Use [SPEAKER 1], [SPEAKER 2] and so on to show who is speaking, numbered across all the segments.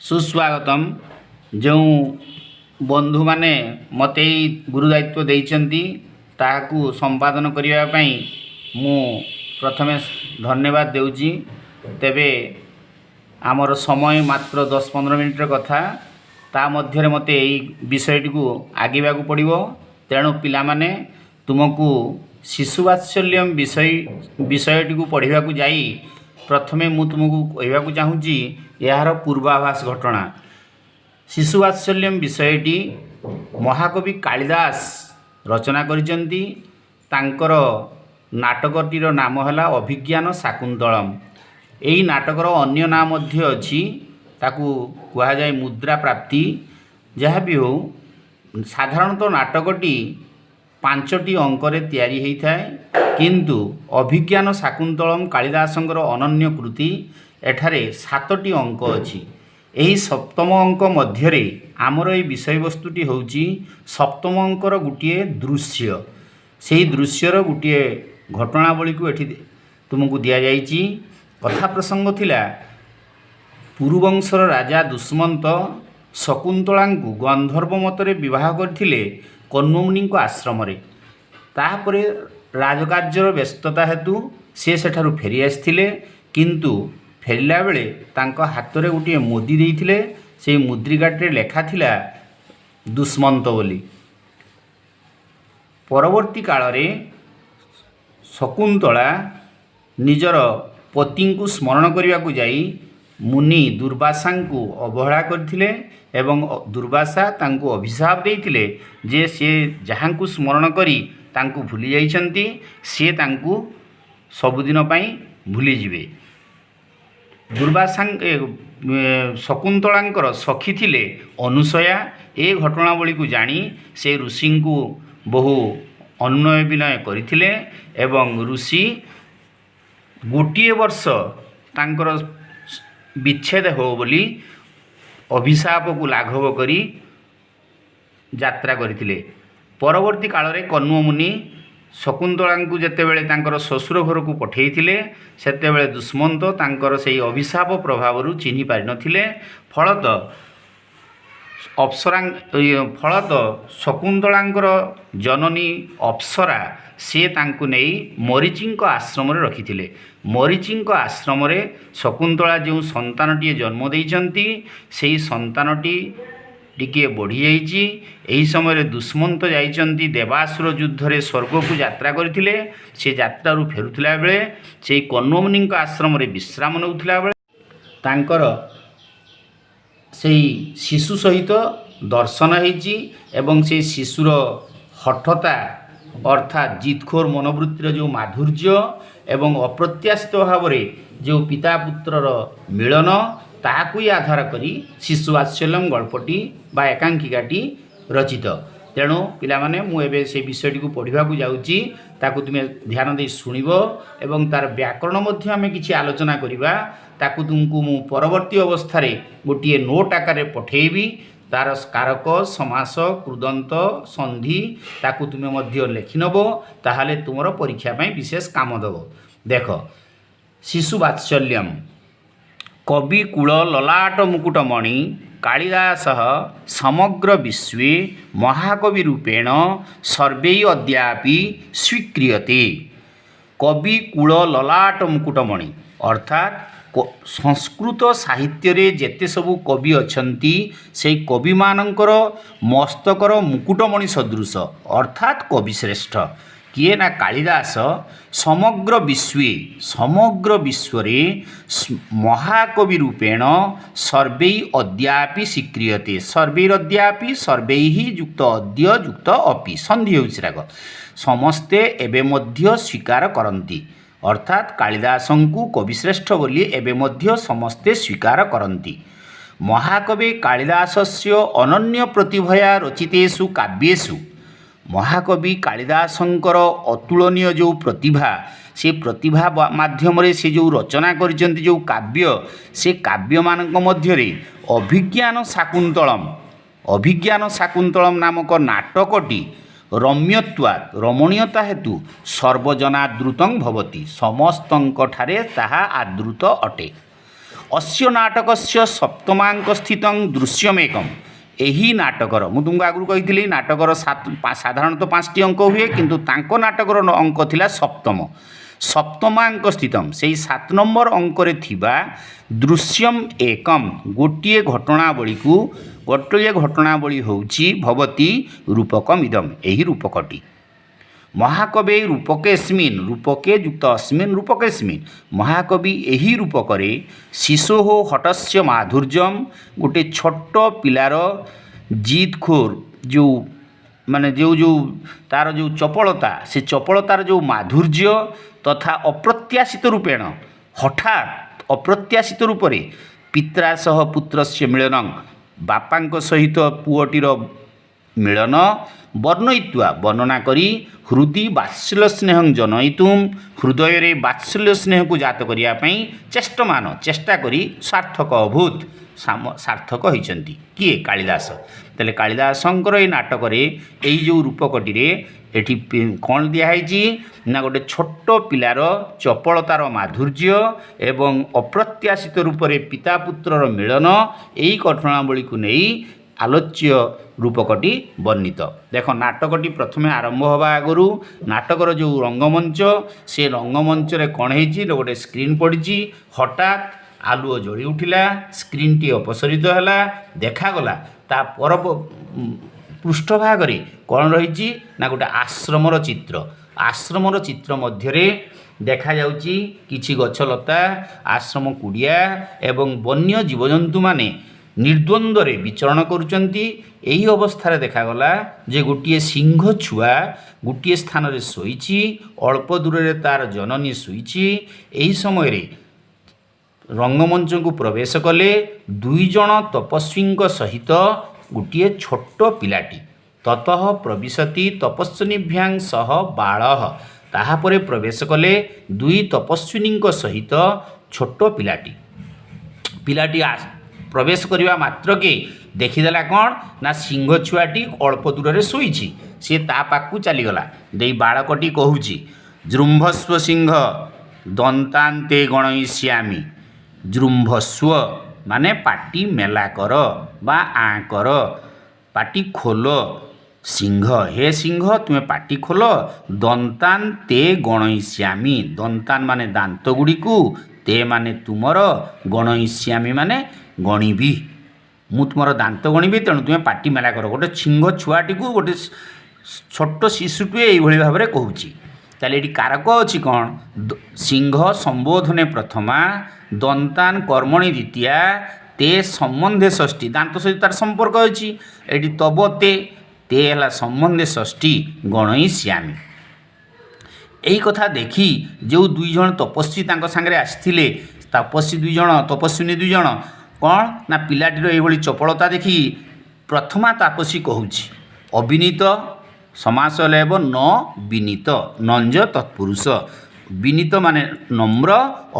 [SPEAKER 1] सुस्वागतम। जो बंधु माने मते गुरु दायित्व देइचंती ताहाकू संपादन करिया पई मु प्रथमे धन्यवाद देउची। तेबे आमर समय मात्र 10-15 मिनिट कथा ता मध्य मते एई विषयटी को आगेबाकू पड़िबो। तेणु पिला माने तुमको शिशुवात्सल्यम विषयटी को पढ़ाकू जाई प्रथमे मु तुमको कहवाकू चाहूँगी यार पूर्वाभास घटना। शिशुवात्सल्यम विषयटी महाकवि कालिदास रचना करिसेंती। तांकर नाटकटीर नाम है अभिज्ञान शाकुंतलम। यही नाटकर अन्य नाम मध्य अछि, ताकू कहा जाए मुद्रा प्राप्ति। जहाँ भी हो साधारणतः नाटकटी 5टी अंकरे तैयारी होता है, किंतु अभिज्ञान शाकुंतलम कालिदासंकर अनन्य कृति। एठारे 7टी अंक अछि। यही सप्तम अंक मध्यरे आमर ये विषय वस्तुटी होउची सप्तम अंकर गोटे दृश्य। से दृश्यर गोटे घटनावली को एठी तुमको दिया जाइची। कथा प्रसंग थिला पुरुवंशर राजा दुष्मंत शकुंतला को गंधर्व मतरे विवाह करथिले कन्वमुनि आश्रम रे। तापरे राजकार्यर व्यस्तता हेतु से सेठारु फेरी आसिथिले, किंतु फेरला बेले तांका हाथ रे गोटे मुदी देइथिले। से मुद्रिकाटे लेखा थिला दुष्मंत बोली। परवर्ती काल रे शकुंतला निजर पति को स्मरण करने को जाई मुनि दुर्वासा को अवहेला करथिले एवं दुर्वासा तांको अभिशाप देइथिले जे से जहाँ को स्मरण करी तांको भूली जाइछंती से तांको सबुदिन पई भूली जिवे। दुर्वासा शकुंतलांकर सखी थिले अनुसया। ए घटनावली को जानी से ऋषि को बहु अनुनय विनय करथिले एवं ऋषि गोटे वर्ष तांकर विच्छेद हो बोली अभिशाप को लाघव करी यात्रा करथिले। परवर्ती काल रे कन्वमुनि शकुंतला को जेतेबेले तांकर ससुर घर को पठेइथिले सेतेबेले दुष्मंत तांकर सेही अभिशाप प्रभावरु चिन्हि पारि नथिले। फलत शकुंतलांकर जननी अप्सरा से तांको नहीं मरीचि आश्रम रे रखिथिले। मरीचि आश्रम रे शकुंतला जो संतानटी जन्म देइचंती सेही संतानटी टिके बढ़ी जाइए। यही समय दुष्मंत जाइचंती देवासुर युद्ध रे स्वर्ग को यात्रा करथिले। से यात्रारु फेरुथिला बेले से कन्वमुनि आश्रम रे विश्राम नउथिला बेले तांकर सेही शिशु सहित दर्शन होइची एवं से शिशुर हठता अर्थात जितखोर मनोवृत्तिर जो माधुर्य एवं अप्रत्याशित भाव जो पिता पुत्रर मिलन ताकू आधार करी शिशुवात्सल्यम गल्पटी बा एकांकिकाटी रचित। तेणु पिला माने मु एबे से विषयटी को पढ़ाकू जाउची, ताकू तुमे ध्यान दे सुनिबो एवं तार व्याकरण मध्य आमे किछि आलोचना करिबा। ताकू तुमको मु परवर्ती अवस्था रे गोटिए नोट आकार पठेइबी। तार कारक समास कृदंत संधि ताकू तुमे मध्य लेखिनबो, ताहाले तुमर परीक्षा पई विशेष काम दबो। देखो शिशुवात्सल्यम कवि कूल ललाट मुकुटमणि कालिदास समग्र विश्व महाकवि रूपेण सर्वै अद्यापि स्वीक्रियते। कवि कूल ललाट मुकुटमणि अर्थात संस्कृत साहित्य रे जेते सबु कवि अछंती से कवि मानकर मस्तकर मुकुटमणि सदृश अर्थात कवि श्रेष्ठ किए ना कालिदास समग्र विश्व रे महाकवि रूपेण सर्वै अद्यापि स्वीक्रियते। सर्वैरद्यापि सर्वैः युक्त अद्य युक्त अपि संधि होउछराग समस्ते एबे मध्य स्वीकार करंती अर्थात कालिदासंकु कविश्रेष्ठ बोली एबे मध्य समस्ते स्वीकार करंती। महाकवि कालिदासस्य अनन्य प्रतिभया रचितेषु काव्येषु महाकवि कालिदासंकर अतुलनीय जो प्रतिभा से प्रतिभा माध्यम रे से जो रचना करिसेंती जो काव्य से काव्य मानक मध्य रे अभिज्ञान शाकुंतलम नामक नाटकटी रम्यत्वात् रमणीयता हेतु सर्वजनादृतं भवति। समस्तंक ठारे ताहा आदृत अटे। अस्य नाटकस्य सप्तमांक स्थित दृश्यमेकम यही नाटकर मुझे तुमको आगु कही नाटकर साधारणतः 5टी अंक हुए किंतु तांको नाटकर अंक थिला सप्तम सप्तमांक स्थितम से 7 नंबर अंकरे थिबा दृश्यम एकम गोटे घटनावली को गोटे घटनावली होउची भवती रूपकम इदम यही रूपकटी महाकवि रूपकेस्मिन रूपके युक्त अस्मिन रूपकेस्मिन महाकवि यही रूपकरे शिशो हटस्य माधुर्यम गोटे छोट पिलार जीतखोर जो माने जो जो तार जो चपलता से चपलतार जो माधुर्य तथा अप्रत्याशित रूपेण हठात अप्रत्याशित रूप से पित्रा सह पुत्रस्य मिलन बापांक सहित पुअटीर मिलन वर्णयित्वा वर्णना करी हृदय वात्सल्य स्नेह जनयितुम हृदय रे वात्सल्य स्नेह को जात करने चेष्टमान चेष्टा करी सार्थक अभूत सार्थक होइचंती किए कालिदास तेले कालिदासंकर ये नाटक यही जो रूपकटी एठी कौन दिखाई ना गोटे छोट पिलार चपलतार माधुर्य एवं अप्रत्याशित रूप से पिता पुत्रर मिलन यही घटनावली को नहीं आलोच्य रूपकटी वर्णित देख नाटकटी प्रथमे आरंभ हवा आगु नाटकर जो रंगमंच से रंगमंच रे कौन है गोटे स्क्रीन पड़ी हठात आलुओ जली उठिला स्क्रीन टी अपसरित है देखागला ता पर पृष्ठभाग कौन रही ना गोटे आश्रमर चित्र मध्यरे देखा जाउची किछि गछलता आश्रम कुड़िया एवं वन्य जीवजंतु माने निर्द्वंद्व रे विचरण करुचंती यही अवस्था देखागला जे गोटे सिंह छुआ गोटे स्थान रे सोईची अल्प दूर रे तार जननी सोईची यही समय रे रंगमंच को प्रवेश कले 2 जन तपस्वी सहित गोटे छोट पिलाटी ततः प्रविशति तपस्विनीभ्यां सह बालः ताहापरे प्रवेश कले 2 तपस्विनी सहित छोट पिलाटी प्रवेश करने मात्र के देखीदेला कौन ना सिंह छुआटी अल्प दूर रे सोईची सी ता पाखु चलीगला दे बालकटी कहूची जृंभस्व सिंह दंतान्ते गणयिष्यामि जृंभस्व माने पाटी मेला कर बा आ कर पाटी खोल सिंह हे सिंह तुम्हें पाटी खोल दंतान ते गणयिष्यामि दंतान माने दांत गुड़ी को ते माने तुमर गणयिष्यामि माने गणिबी मु तुमर दांत गणिबी तेणु तुम्हें पाटी मेला कर गोटे सिंह छुआटी को गोटे छोट शिशुटे ये भाव में कहूँ ताले ये कारक अच्छी कौन सिंह संबोधने प्रथमा दंतान कर्मणि द्वितीया ते संबंधे षष्ठी दांत सहित तार संपर्क अच्छी ये तब ते है संबंधे षष्ठी गणयिष्यामि यही कथा देखी जो 2 जन तपस्वी सांगे आसते तपस्वी 2 जन तपस्विनी 2 जन कौन ना पिलाटीर ये चपलता देखी प्रथमा तापसी कहूँ अविनीत समास लेब न विनीत नंज तत्पुरुष विनीत माने नम्र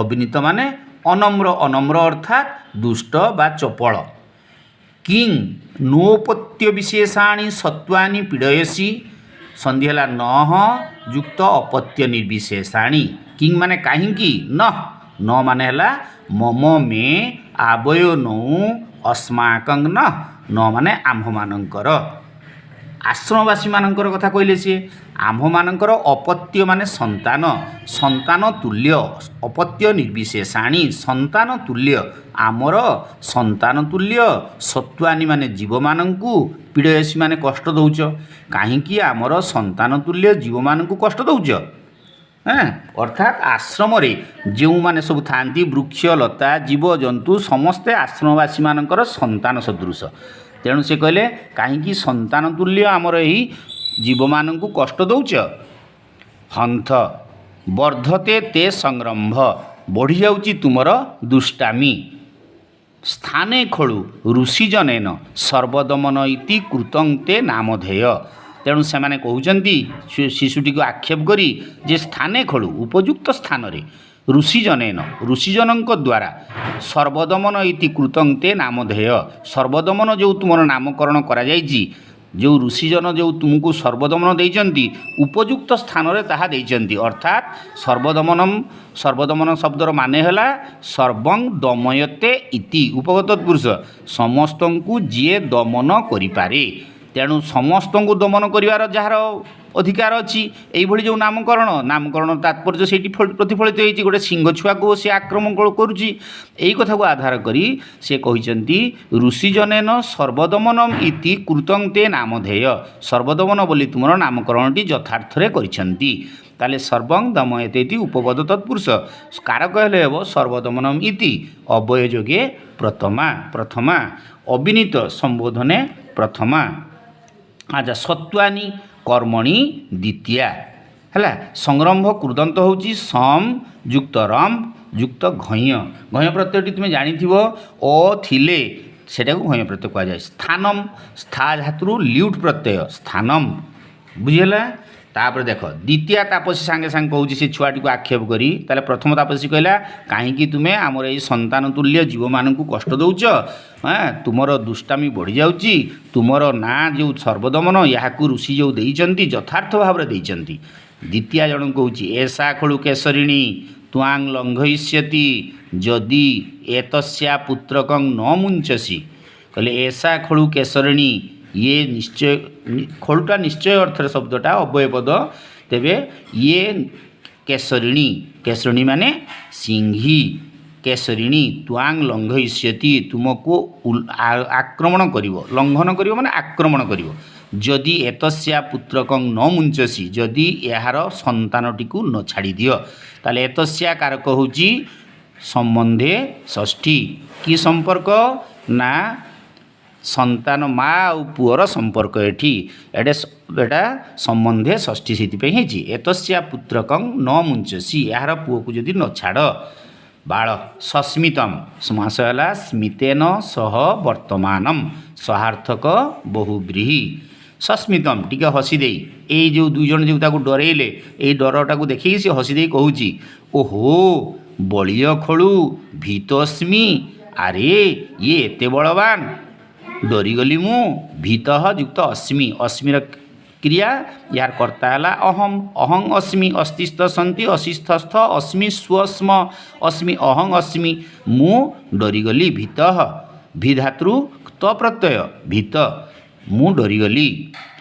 [SPEAKER 1] अविनीत माने अनम्र अनम्र अर्थात दुष्ट बा चपल किंग नोपत्य विशेषाणी सत्वानि पीड़यसी संधि है नह युक्त अपत्य निर्विशेषाणी किंग माने कहीं न माने है मम मे आवयो नौ अस्माकं न माने आम्भ मानकर आश्रमवासी मानकर कथा कहले सी आम्भ मानकर अपत्य माने संतान संतान तुल्य अपत्य निर्विशेषाणी संतान तुल्य आमर संतान तुल्य सत्वानी माने जीव मानंकु पीड़यसी माने कष्ट दौच कहीं आमर संतान तुल्य जीव मानंकु कष्ट दौच अर्थात आश्रम रे जो माने सब थांती वृक्ष लता जीव जंतु समस्ते आश्रमवासी मानकर संतान सदृश तेणु से कहले कहीं संतान तुल्य आमर यही जीव मानंकु कष्ट दौच हंथ वर्धते ते संरंभ बढ़ी जाउची तुमर दुष्टामी स्थाने खलु ऋषिजनेन सर्वदमन इति कृतं ते नामधेय तेणु से माने कहउचंती शिशुटी को आक्षेप करी जे स्थाने खलु उपयुक्त स्थान रे ऋषिजनेन ऋषिजनक द्वारा सर्वदमन इति कृतं ते नामधेय सर्वदमन जो तुमर नामकरण करा जायछि जो ऋषिजन जो तुमको सर्वदमन देइचंती उपयुक्त स्थान रे ताहा देइचंती अर्थात सर्वदमन शब्दर माने हला सर्वं दमयते इति उपगत पुरुष समस्तंकु जे दमन करि पारे तेणु समस्तंकु दमन करिवार जହାର अधिकार अच्छी यही जो नामकरण तात्पर्य से प्रतिफलित होती गोटे सिंह छुआ को सी आक्रमण करुच्ची यही कथा को आधार करी से कहते ऋषिजनेन सर्वदमनम इति कृतं ते नामधेय सर्वदमन बोली तुम नामकरण यथार्थ ताले सर्वं दमयते इति उपपद तत्पुरुष कारक हेले हेब सर्वदमनम इति अव्यय जोगे प्रथमा अविनीत संबोधने प्रथमा आजा सत्वानी कर्मणि द्वितीया है संरंभ कृदंत हूँ सम युक्त रम युक्त घय प्रत्यय तुम जानी अ थिले सेटा को घय प्रत्यय कह जाए स्थानम स्था धातु ल्यूट प्रत्यय स्थानम बुझीगला तापर देख द्वितीय तापसी सांगे सांगे कहूँ से छुआटी को आक्षेप करी ताले प्रथम तापसी कहला कहीं तुम्हें आमर ये संतान तुल्य जीव मान कष्ट दौच हाँ तुमर दुष्टामी बढ़ी जाऊँगी तुमर ना जो सर्वदमन यहाँ ऋषि जो देइचंती यथार्थ भाव में देइचंती द्वितीय जन कहूँ ऐसा खलु केसरिणी त्वांग लंघयिष्यति जदि एतस्या पुत्रकं न मुंचसी कहले ऐसा खलु केसरिणी ये निश्चय खोलटा निश्चय अर्थ शब्दटा अव्यय पद तेबे ये केसरिणी माने सिंही केसरिणी त्वांग लंघयिष्यति तुमको आक्रमण करिवो लंघन करिवो माने आक्रमण करिवो जदि एतस्या पुत्रकं न मुंचसी जदि यार संतानटी को न छाड़ी दियो ताले एतस्या कारक होची संबंधे षष्ठी की संपर्क ना संतान माँ और पुअर संपर्क एटा संबंधे षष्ठी से एतस्या पुत्रकं न मुंचसी यार पुओ को जदि न छाड़ बाल सस्मितम समास है स्मितेन सह वर्तमानम सहार्थक बहुव्रीहि सस्मितम टिके हसीदे ये जो दुईजन जो डरेले ये डरटा को देखिए सी हसीदे कहूँ ओहो बलिय खोलू भीतस्मी अरे ये एते बलवान डरीगली मु भीत युक्त अस्मि अस्मिर क्रिया यार कर्ता है अहम अहं अस्मि अस्तिस्थ सन्ति अशिस्थस्थ अस्मि स्वस्म अस्मि अहं अस्मि मु डरीगली भीत भिधातृ त प्रत्यय भीत मु डरीगली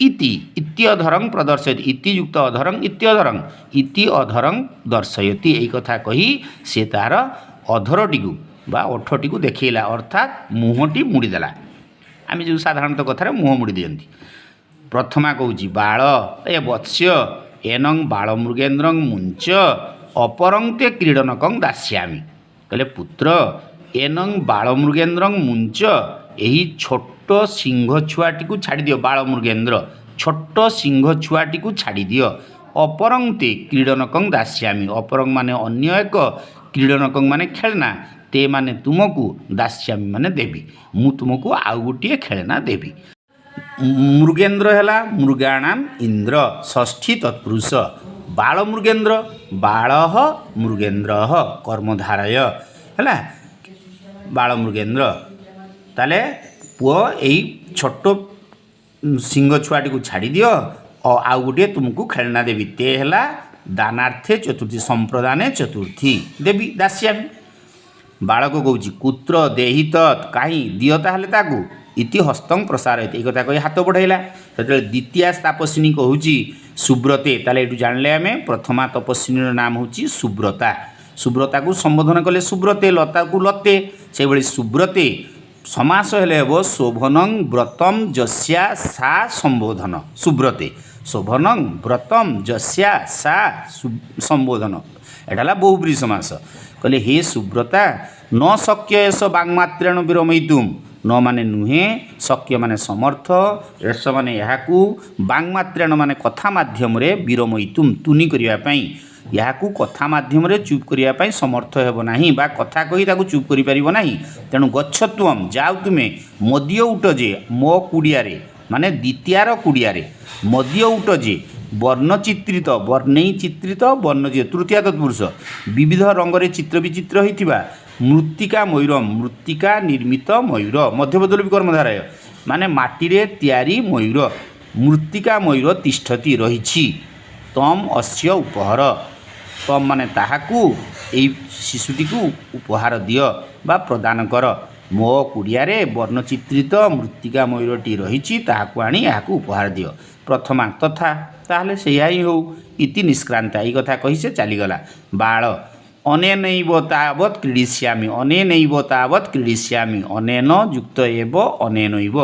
[SPEAKER 1] इति इत्यधरं प्रदर्शयति इति युक्त अधरं इत्यधरं इति अधरं दर्शयति यही कथा कही से तार अधरटी बा ओठटी को देखला अर्थात मुहटी मुड़ीदेला आम जो साधारणतः कथार मुह मुड़ी दियंती प्रथमा कहूँ बाल ए वत्स्य एनं बाल मृगेन्द्र मुंच अपरंते क्रीडनकं दास्यामि कहले पुत्र एनं बाल मृगेन्द्र मुंच यही छोट सिंह छुआटी को छाड़ी दियो बाल मृगेन्द्र छोट सिंह छुआटी को छाड़ी दियो अपरंते क्रीडनकं दास्यामि अपरंग माने अन्य एक क्रीडनकं माने खेलना ते माने तुमको दास्यामी माने देवी मु तुमको आउ गोटे खेलना देवी मृगेन्द्र है मृगाणाम इंद्र षष्ठी तत्पुरुष बाल मृगेन्द्र बाल मृगेन्द्र कर्मधारय है बाल मृगेन्द्र ताले पुओ यही छोट सिंह छुआटी को छाड़ी दियो और आउ गोटे तुमको खेलना देवी ते है दानार्थे चतुर्थी संप्रदाने चतुर्थी देवी दास्यामी बालक कहूँ कुत्र देहि तत् कहीं दियता हेले ताकू इति हस्तं प्रसारयति एक कथा कही हाथ बढ़ाइला से द्वितीय तपस्विनी कहूँ सुब्रते ताले ये जानले आम प्रथमा तपस्विनी नाम हूँ सुब्रता सुब्रता को संबोधन कले सुब्रते लता को लते से भाई सुब्रते समास हेले हेब शोभनं व्रतम जस्या सा संबोधन सुब्रते शोभनं व्रतम जस्या सा संबोधन एटा बहुब्री समास कहले हे सुब्रता न शक्य एस वांगमात्रेण विरमयितुम न माने नुहे शक्य माने समर्थ एस माने याकू वांगमात्रेण माने कथा माध्यम रे विरमयितुम तुनी करिया पई याकू कथा माध्यम रे चुप करिया पई समर्थ हेबो नाही बा कथा कही ताकू चुप करि परिबो नाही तेणु गच्छत्वम जाउ तुमे मध्य उठ जे मो कुडिया रे माने द्वितीयार कुडिया रे मध्य उठ जे वर्णचित्रित वर्णई चित्रित वर्ण तृतीय तत्पुरुष विविध रंगरे चित्र विचित्र होइथिबा मृत्तिका मयूरम मृत्तिका निर्मित मयूर मध्यपदल भी कर्मधारय ମାନେ ମାଟିରେ ତିଆରି ମୟୂର ମୃତ୍ତିକା ମୟୂର ତିଷ୍ଠତି ରହିଛି ତମ୍ ଅସ୍ୟ ଉପହାର ତମ୍ ମାନେ ତାହାକୁ ଏଇ ଶିଶୁଟିକୁ ଉପହାର ଦିଅ ବା ପ୍ରଦାନ କର ମୋ କୁଡ଼ିଆରେ ବର୍ଣ୍ଣଚିତ୍ରିତ ମୃତ୍ତିକା ମୟୂରଟି ରହିଛି ତାହାକୁ ଆଣି ଏହାକୁ ଉପହାର ଦିଅ ପ୍ରଥମା ତଥା ତାହେଲେ ସେଇଆ ହିଁ ହେଉ ଇତି ନିଷ୍କ୍ରାନ୍ତ ଏଇ କଥା କହି ସେ ଚାଲିଗଲା ବାଳ ଅନେନୈବ ତାବତ୍ କ୍ରୀଡ଼ିଷ୍ୟାମି ଅନେନୈବ ତାବତ୍ କ୍ରୀଡ଼ିଷ୍ୟାମି ଅନେନ ଯୁକ୍ତ ଏବ ଅନେନୈବ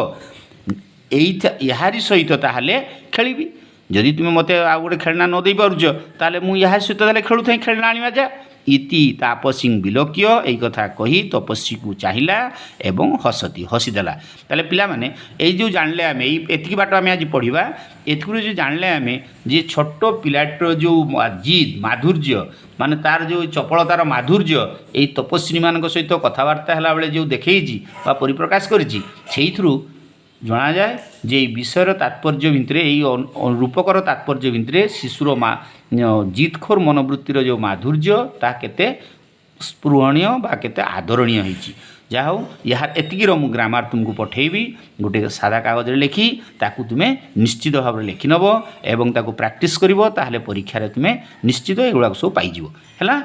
[SPEAKER 1] ଏହାରି ସହିତ ତାହେଲେ ଖେଳିବି ଯଦି ତୁମେ ମୋତେ ଆଉ ଗୋଟେ ଖେଳନା ନ ଦେଇପାରୁଛ ତାହେଲେ ମୁଁ ଏହା ସହିତ ତାହେଲେ ଖେଳୁଥାଏ ଖେଳନା ଆଣିବା ଯା ଇତି ତାପସୀ ବିଲୋକ୍ୟ ଏଇ କଥା କହି ତପସ୍ୱୀକୁ ଚାହିଁଲା ଏବଂ ହସିଦେଲା ତାହେଲେ ପିଲାମାନେ ଏଇ ଯେଉଁ ଜାଣିଲେ ଆମେ ଏତିକି ବାଟ ଆମେ ଆଜି ପଢ଼ିବା ଏଥିରୁ ଯେଉଁ ଜାଣିଲେ ଆମେ ଯେ ଛୋଟ ପିଲାଟିର ଯେଉଁ ଜିଦ୍ ମାଧୁର୍ଯ୍ୟ ମାନେ ତାର ଯେଉଁ ଚପଳତାର ମାଧୁର୍ଯ୍ୟ ଏଇ ତପସ୍ୱୀମାନଙ୍କ ସହିତ କଥାବାର୍ତ୍ତା ହେଲାବେଳେ ଯେଉଁ ଦେଖେଇଛି ବା ପରିପ୍ରକାଶ କରିଛି ସେଇଥିରୁ ଜଣାଯାଏ ଯେ ଏଇ ବିଷୟର ତାତ୍ପର୍ଯ୍ୟ ଭିତରେ ଏଇ ରୂପକର ତାତ୍ପର୍ଯ୍ୟ ଭିତରେ ଶିଶୁର ଜିଦଖୋର ମନୋବୃତ୍ତିର ଯେଉଁ ମାଧୁର୍ଯ୍ୟ ତାହା କେତେ ସ୍ପୃହଣୀୟ ବା କେତେ ଆଦରଣୀୟ ହେଇଛି ଯାହା ହଉ ଏହା ଏତିକିର ମୁଁ ଗ୍ରାମାର ତୁମକୁ ପଠାଇବି ଗୋଟେ ସାଧା କାଗଜରେ ଲେଖି ତାକୁ ତୁମେ ନିଶ୍ଚିତ ଭାବରେ ଲେଖିନେବ ଏବଂ ତାକୁ ପ୍ରାକ୍ଟିସ୍ କରିବ ତାହେଲେ ପରୀକ୍ଷାରେ ତୁମେ ନିଶ୍ଚିତ ଏଗୁଡ଼ାକ ସବୁ ପାଇଯିବ ହେଲା।